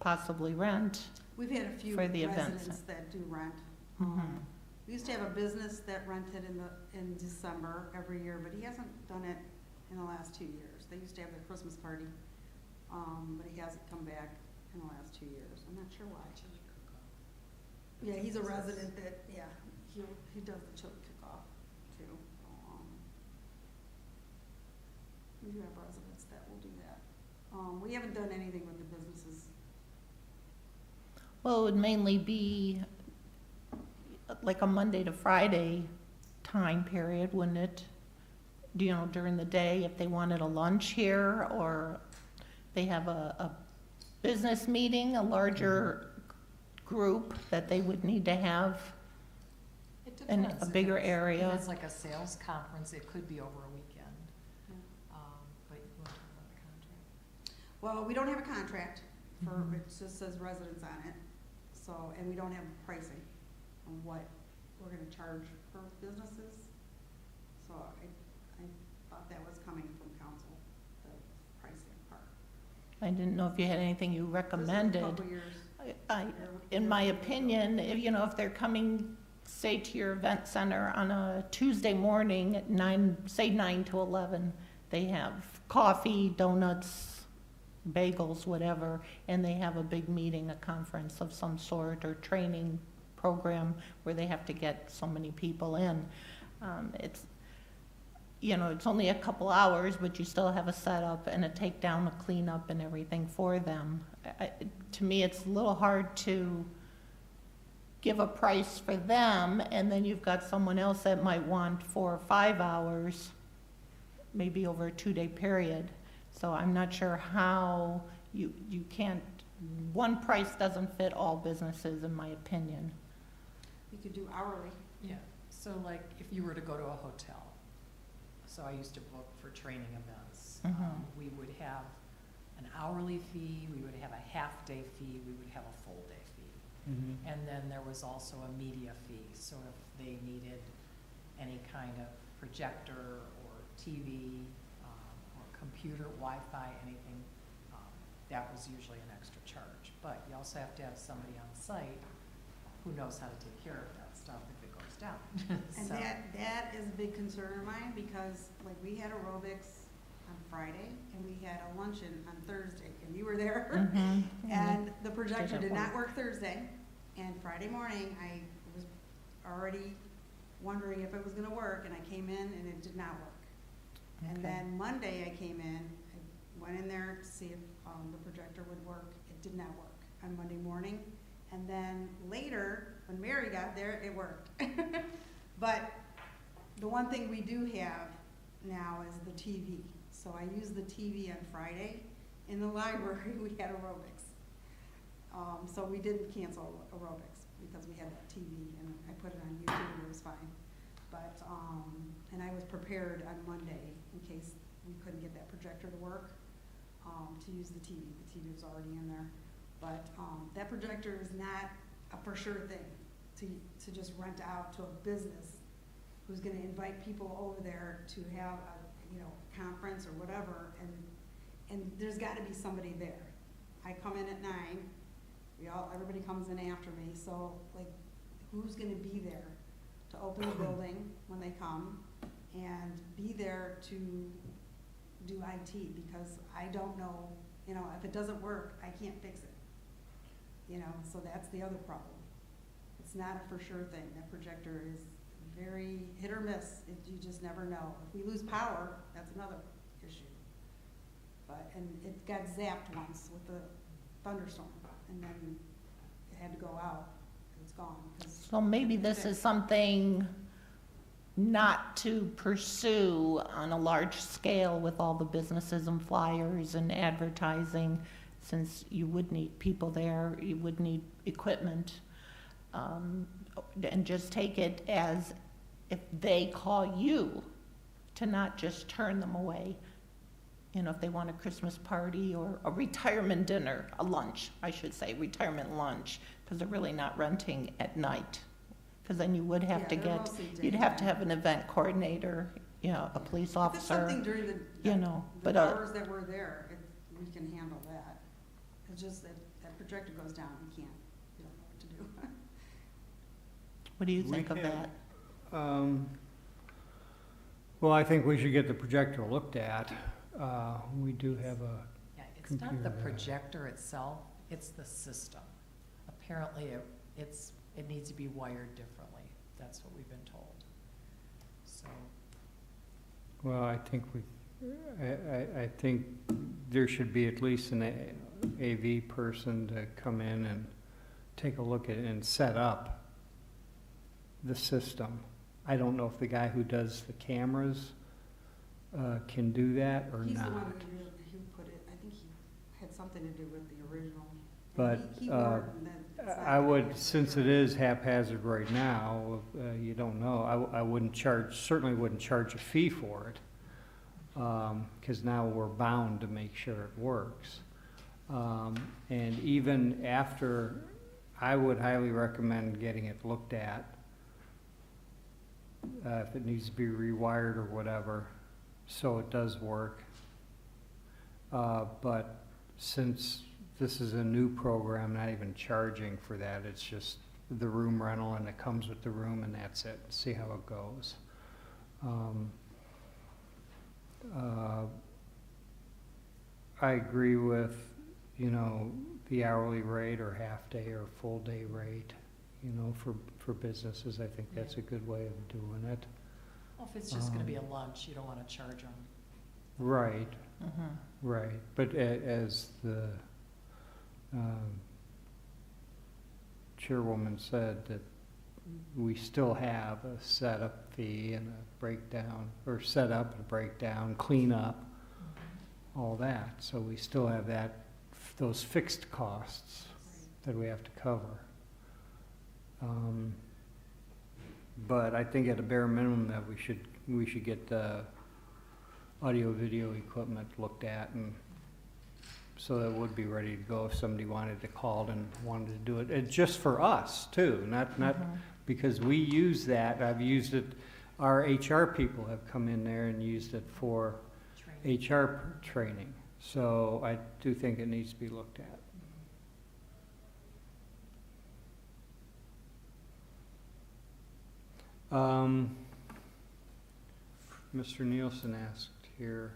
possibly rent. We've had a few For the event residents that do rent. Mhm. We used to have a business that rented in December every year, but he hasn't done it in the last 2 years. They used to have their Christmas party, but he hasn't come back in the last 2 years. I'm not sure why. Yeah, he's a resident that, yeah, he does the chili cook-off too. We do have residents that will do that. We haven't done anything with the businesses. Well, it would mainly be like a Monday to Friday time period, wouldn't it? You know, during the day, if they wanted a lunch here, or they have a business meeting, a larger group that they would need to have It in depends. a If bigger it's- area. If it's like a sales conference, it could be over a weekend. Yeah. But you want to talk about the contract? Well, we don't have a contract for, Mhm. it just says residents on it. So, and we don't have pricing on what we're gonna charge for businesses. So I thought that was coming from council, the pricing part. I didn't know if you had anything you This is a recommended. couple years. In my opinion, if they're coming, say, to your event center on a Tuesday morning at 9 to 11, they have coffee, donuts, bagels, whatever, and they have a big meeting, a conference of some sort, or training program where they have to get so many people in. It's, it's only a couple hours, but you still have a setup and a takedown, a cleanup and everything for them. To me, it's a little hard to give a price for them, and then you've got someone else that might want 4 or 5 hours, maybe over a 2-day period. So I'm not sure how you can't, one price doesn't fit all businesses, in my opinion. You could do hourly. Yeah, so like if you were to go to a hotel, so I used to book for training events. Mhm. We would have an hourly fee, we would have a half-day fee, we would have a full-day fee. And then there was also a media fee, so if they needed any kind of projector or TV, or computer, Wi-Fi, anything, that was usually an extra charge. But you also have to have somebody on site who knows how to take care of that stuff if it goes down. And So- that is a big concern of mine, because like we had aerobics on Friday and we had a luncheon on Thursday, and you were there. Mhm. And the projector Didn't did not work. work Thursday, and Friday morning, I was already wondering if it was gonna work, and I came in and it did not work. And Okay. then Monday I came in, I went in there to see if the projector would work. It did not work on Monday morning. And then later, when Mary got there, it worked. But the one thing we do have now is the TV. So I used the TV on Friday. In the library, we had aerobics. So we didn't cancel aerobics because we had that TV, and I put it on YouTube and it was fine. But, and I was prepared on Monday in case we couldn't get that projector to work, to use the TV. The TV was already in there. But, that projector is not a for sure thing to just rent out to a business who's gonna invite people over there to have a conference or whatever, and there's gotta be somebody there. I come in at 9, everybody comes in after me, so like, who's gonna be there to open the building when they come and be there to do IT, because I don't know, if it doesn't work, I can't fix it. So that's the other problem. It's not a for sure thing. That projector is very hit or miss. You just never know. If we lose power, that's another issue. And it got zapped once with the thunderstorm, and then it had to go out. It's gone. 'Cause So maybe this is something not to pursue on a large scale with all the businesses and flyers and advertising, since you would need people there, you would need equipment. And just take it as if they call you, to not just turn them away. If they want a Christmas party or a retirement dinner, a lunch, I should say, retirement lunch, because they're really not renting at night. Because then you would have Yeah, to they're get, mostly you'd have to daytime. have an event coordinator, a police If it's officer, something during the but hours that we're there, we can handle that. It's just that projector goes down, you don't know what to do. What do you We think of have- that? Well, I think we should get the projector looked at. We do have a, Yeah, it's not the Computer. projector itself, it's the system. Apparently, it needs to be wired differently. That's what we've been told. So, well, I think I think there should be at least an AV person to come in and take a look at it and set up the system. I don't know if the guy who does the cameras can do that or He's the not. one who put it, I think he had something to do with the original. And But, he worked and then it's not I gonna would, be since it is haphazard right now, you don't know, I wouldn't charge, certainly wouldn't charge a fee for it. Because now we're bound to make sure it works. And even after, I would highly recommend getting it looked at. If it needs to be rewired or whatever, so it does work. But since this is a new program, not even charging for that, it's just the room rental and it comes with the room and that's it, see how it goes. I agree with, the hourly rate or half-day or full-day rate, for businesses. I think that's a good way of doing it. well, if it's just gonna be a lunch, you don't wanna charge them. Right, Mhm. right. But as the chairwoman said, that we still have a setup fee and a breakdown, or setup, a breakdown, cleanup, all that. So we still have those fixed costs that we have to cover. But I think at a bare minimum that we should get the audio-video equipment looked at, and so that it would be ready to go if somebody wanted to call and wanted to do it. It's just for us too, not Mhm. because we use that. I've used it, our HR people have come in there and used it for Training. HR training. So I do think it needs to be looked at. Mr. Nielsen asked here.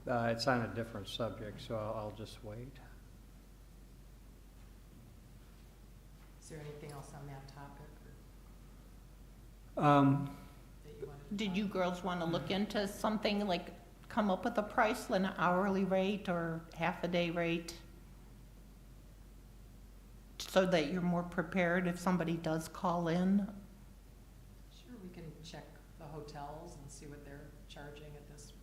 It's on a different subject, so I'll just wait. Is there anything else on that topic that you wanted to Did talk you about? girls want to look into something like come up with a price, like an hourly rate or half a day rate? So that you're more prepared if somebody does call in? Sure, we can check the hotels and see what they're charging at this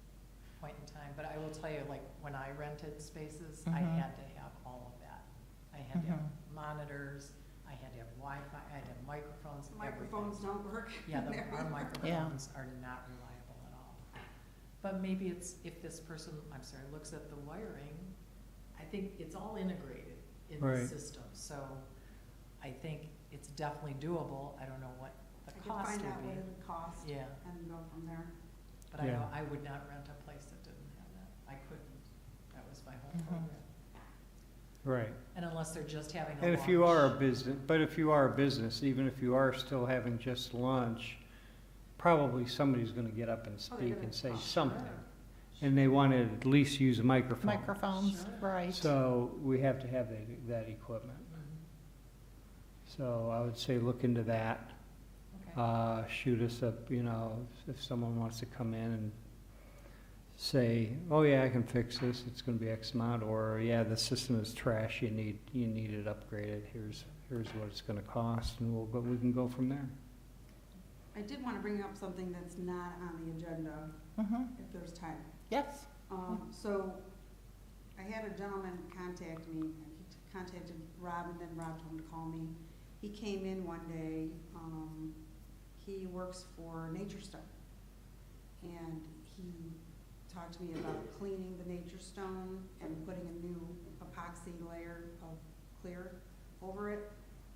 point in time, but I will tell you, like, when I rented spaces, I Mhm. had to have all of that. I had to have Mhm. monitors, I had to have Wi-Fi, I had to have microphones, everything. Microphones don't work. Yeah, They're- our microphones are not reliable at all. But maybe it's, if this person, I'm sorry, looks at the wiring, I think it's all integrated in the Right. system, so I think it's definitely doable. I don't know what I the could cost find out would what be. it would cost Yeah, and go from there. but I know Yeah. I would not rent a place that didn't have that. I couldn't. That was my whole Mhm. program. Right. And unless they're just having a And if you are a lunch. business, but if you are a business, even if you are still having just lunch, probably somebody's gonna get up and Oh, they're speak gonna and say talk. something. And they want to at least use a microphone. Microphones, Sure. right. So we have to have that equipment. Mhm. So I would say look into that. Okay. Shoot us up, if someone wants to come in and say, oh yeah, I can fix this, it's gonna be X amount, or yeah, the system is trash, you need it upgraded, here's what it's gonna cost, and we can go from there. I did want to bring up something that's not on the agenda, Mhm. if there's time. Yes. So I had a gentleman contact me, he contacted Rob, and then Rob told him to call me. He came in one day, he works for Nature Stone, and he talked to me about cleaning the Nature Stone and putting a new epoxy layer of clear over it.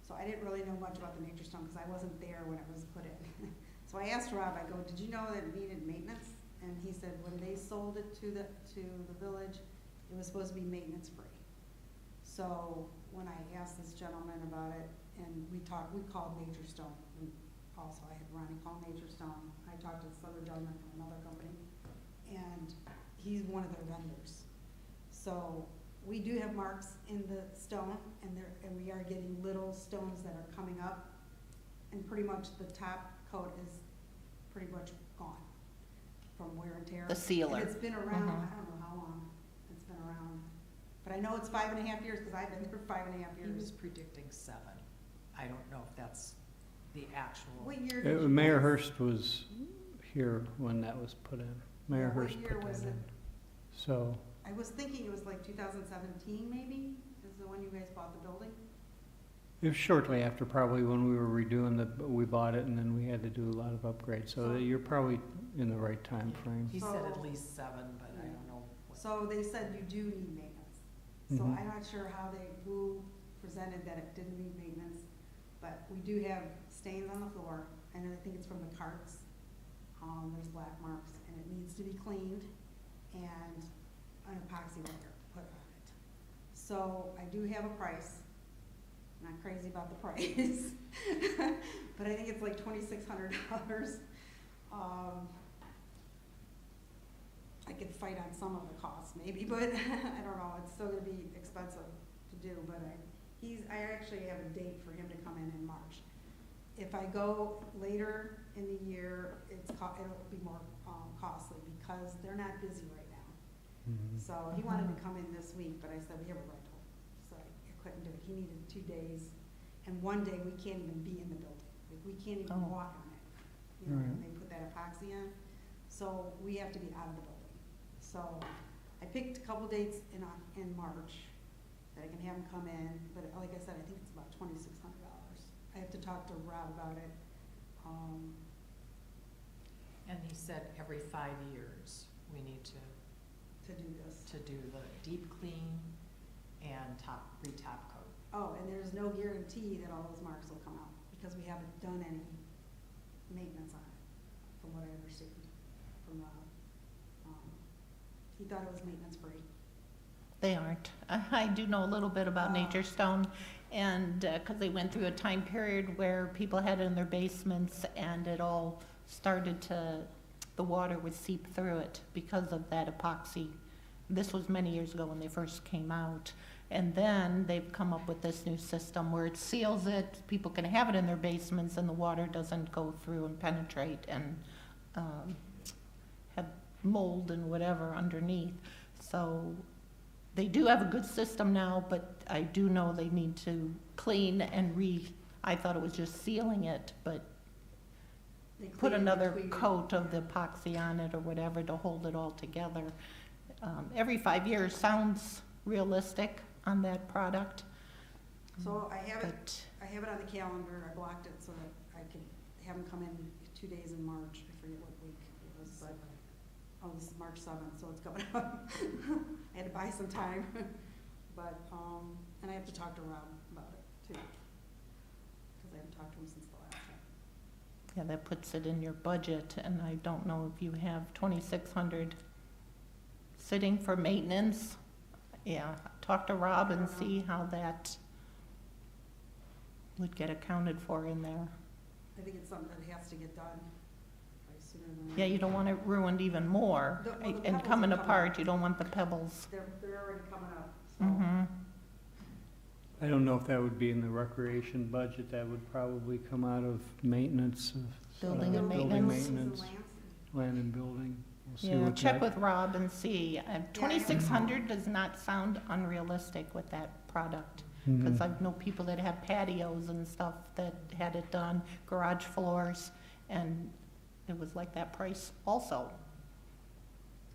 So I didn't really know much about the Nature Stone, because I wasn't there when it was put in. So I asked Rob, I go, did you know that it needed maintenance? And he said when they sold it to the village, it was supposed to be maintenance free. So when I asked this gentleman about it, and we called Nature Stone, and also I had Ronnie call Nature Stone. I talked to this other gentleman from another company, and he's one of their vendors. So we do have marks in the stone, and we are getting little stones that are coming up, and pretty much the top coat is pretty much gone from wear and tear. The sealer. And it's been around, Mhm. I don't know how long it's been around, but I know it's 5.5 years, because I've been there 5.5 He was years. predicting 7. I don't know if that's the actual. What year did you Mayor guys- Hurst was here when that was put in. Mayor Yeah, what Hurst year put was that it? in. So, I was thinking it was like 2017 maybe, is the one you guys bought the building? it was shortly after, probably when we were redoing we bought it, and then we had to do a lot of upgrades, so you're probably in the right time frame. He said at So- least 7, but I don't know. what- So they said you do need maintenance. So Mhm. I'm not sure who presented that it didn't need maintenance, but we do have stains on the floor, and I think it's from the carts. There's black marks, and it needs to be cleaned, and an epoxy layer put on it. So I do have a price. I'm not crazy about the price, but I think it's like $2,600. I could fight on some of the costs maybe, but I don't know, it's still gonna be expensive to do, but I actually have a date for him to come in March. If I go later in the year, it'll be more costly, because they're not busy right now. Mhm. So he wanted to come in this week, but I said, we have a rental, so I couldn't do it. He needed 2 days, and one day we can't even be in the building. Like, we can't even Oh. walk on it, you know, when they put that epoxy in. So we have to be out of the building. So I picked a couple dates in March that I can have him come in, but like I said, I think it's about $2,600. I have to talk to Rob about it. And he said every 5 years, we need to do this. do the deep clean and re-top coat. Oh, and there's no guarantee that all those marks will come out, because we haven't done any maintenance on it, from what I understand from Rob. He thought it was maintenance free. They aren't. I do know a little bit about Oh. Nature Stone, and, because they went through a time period where people had it in their basements, and it all started the water would seep through it because of that epoxy. This was many years ago when they first came out. And then they've come up with this new system where it seals it, people can have it in their basements, and the water doesn't go through and penetrate and have mold and whatever underneath. So they do have a good system now, but I do know they need to clean and I thought it was just sealing it, but They put cleaned and another tweaked it. coat of the epoxy on it or whatever to hold it all together. Every 5 years sounds realistic on that product, So I have it, but on the calendar, I blocked it so that I could have him come in 2 days in March, I forget what week it was, but, oh, this is March 7th, so it's coming up. I had to buy some time, but, and I have to talk to Rob about it too, because I haven't talked to him since the last time. yeah, that puts it in your budget, and I don't know if you have 2,600 sitting for maintenance. Yeah, talk to Rob and see how that would get accounted for in there. I think it's something that has to get done probably sooner than. Yeah, you don't want it ruined even more, The- well, the and pebbles coming are coming apart, up. you don't want the pebbles. They're already coming up, so. Mm-hmm. I don't know if that would be in the recreation budget, that would probably come out of maintenance of. Building and building maintenance. maintenance, land and building. We'll see Yeah, what check that- with Rob and see. 2,600 does not sound unrealistic with that product. Because Mhm. I know people that have patios and stuff that had it done, garage floors, and it was like that price also.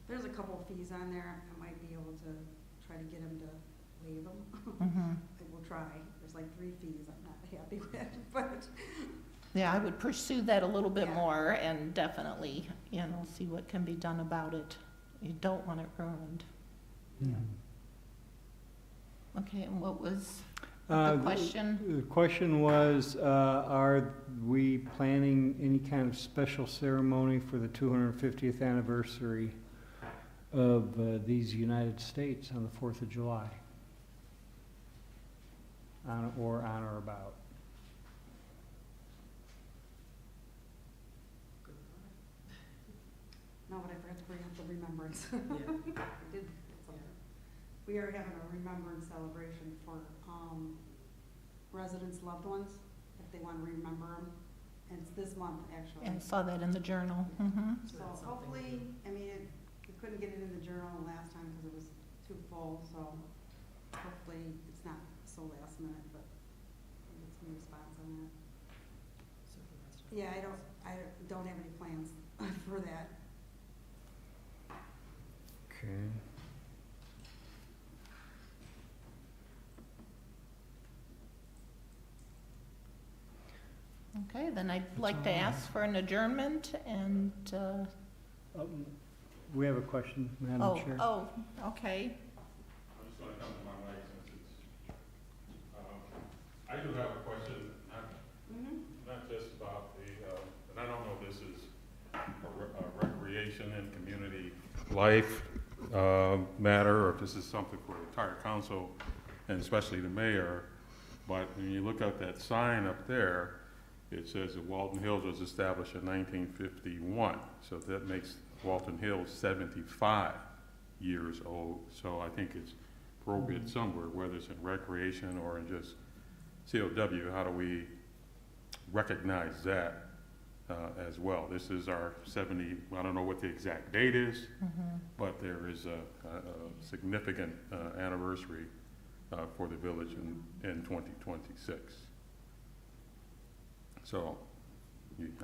There's a couple of fees on there, I might be able to try to get him to waive them. Mhm. I will try, there's like 3 fees I'm not happy with, but, Yeah, I would pursue that a little bit Yeah. more and definitely, see what can be done about it. You don't want it ruined. Mhm. Okay, and what was, The question? The question was, are we planning any kind of special ceremony for the 250th anniversary of these United States on the 4th of July? On or about? No, but I forgot to bring up the remembrance. Yeah. I did something. We are having a remembrance celebration for residents' loved ones, if they want to remember them. And it's this month, actually. I saw that in the journal. So hopefully, I mean, we couldn't get it in the journal last time because it was too full, so hopefully it's not so last minute, but we'll get some response on that. Yeah, I don't have any plans for that. Okay. Okay, then I'd like to ask for an adjournment and, We have a question, Madam oh, Chair. okay. I'm just gonna come to my mic since it's, I do have a question, not just about the, and I don't know if this is a recreation and community life matter, or if this is something for the entire council, and especially the mayor, but when you look at that sign up there, it says that Walton Hills was established in 1951, so that makes Walton Hills 75 years old. So I think it's appropriate somewhere, whether it's in recreation or in just COW, how do we recognize that as well? This is our 70, I don't know what the exact date is, but there is a significant anniversary for the village in 2026. So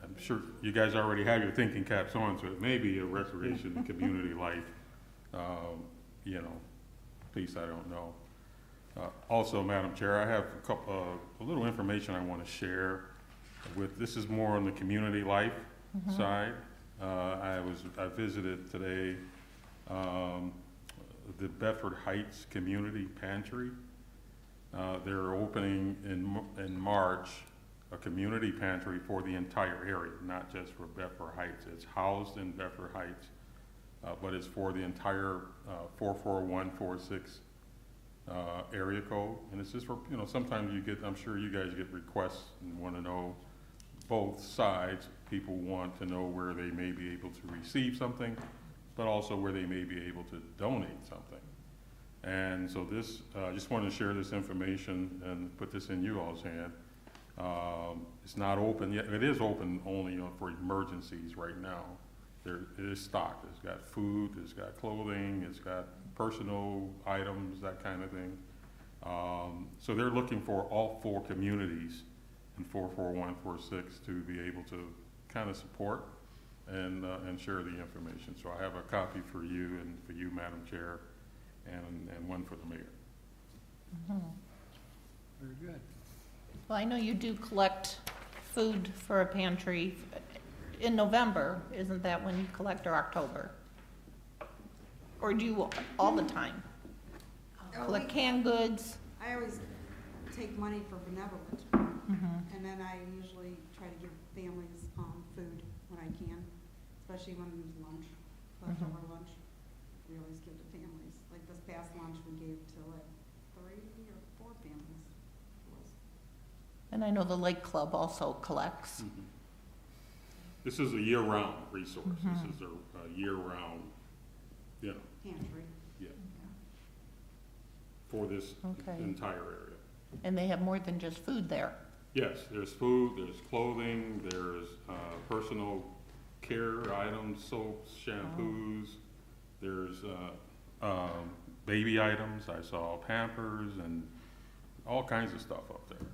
I'm sure you guys already have your thinking caps on, so it may be a recreation and community life, piece, I don't know. Also, Madam Chair, I have a little information I want to share with, this is more on the community life side. I visited today the Bedford Heights Community Pantry. They're opening in March a community pantry for the entire area, not just for Bedford Heights. It's housed in Bedford Heights, but it's for the entire 44146 area code. And it's just for, sometimes you get, I'm sure you guys get requests and want to know both sides. People want to know where they may be able to receive something, but also where they may be able to donate something. And so this, I just wanted to share this information and put this in you all's hand. It's not open yet. It is open only for emergencies right now. It is stocked. It's got food, it's got clothing, it's got personal items, that kind of thing. So they're looking for all 4 communities in 44146 to be able to kind of support and share the information. So I have a copy for you and for you, Madam Chair, and one for the mayor. Very good. Well, I know you do collect food for a pantry in November. Isn't that when you collect, or October? Or do you all the time? Collect canned goods? I always take money for benevolent, and then I usually try to give families food when I can, especially when there's lunch, leftover lunch. We always give to families. Like this past lunch, we gave to like 3 or 4 families. And I know the Lake Club also collects. This is a year-round resource. This is a year-round, Pantry. for this Okay. entire area. And they have more than just food there. Yes, there's food, there's clothing, there's personal care items, soaps, shampoos, there's baby items. I saw Pampers and all kinds of stuff up there.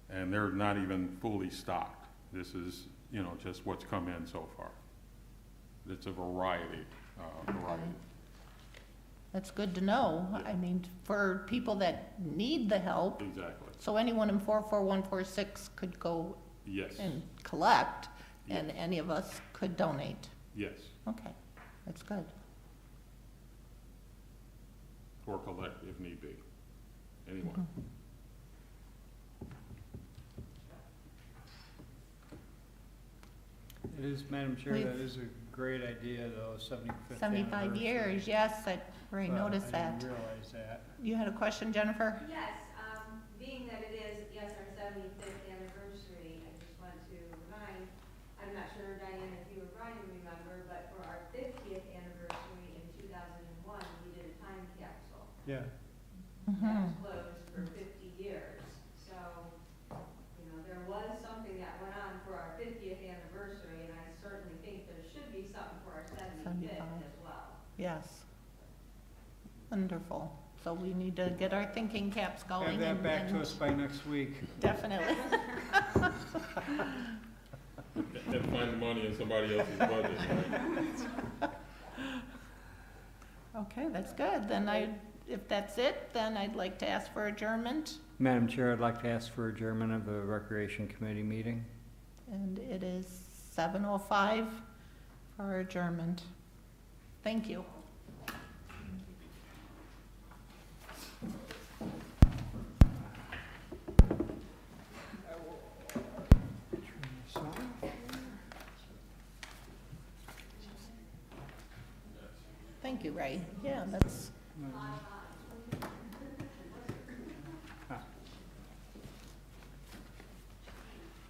And they're not even fully stocked. This is, just what's come in so far. It's a variety. That's good to know. I mean, for people that need the help, Exactly. so anyone in 44146 could go Yes. and collect, and any of us could donate. Yes. Okay, that's good. Or collect if need be. Anyone. It is, Madam Chair, We've- that is a great idea, though, 75th 75 years, anniversary. yes, I already Well, noticed I that. didn't realize that. You had a question, Jennifer? Yes, being that it is, yes, our 75th anniversary, I just want to remind, I'm not sure, Diane, if you or Brian remember, but for our 50th anniversary in 2001, we did a time capsule. Yeah. That Mhm. was closed for 50 years. So, there was something that went on for our 50th anniversary, and I certainly think there should be something for our 75th 75. as well. Yes. Wonderful. So we need to get our thinking caps going. Have that and- back to and us by next week. Definitely. And find the money in somebody else's budget, right? Okay, that's good. Then if that's it, then I'd like to ask for adjournment. Madam Chair, I'd like to ask for adjournment of the Recreation Committee meeting. And it is 7:05 for our adjournment. Thank you. Thank you, Ray. Yeah, that's, Uh,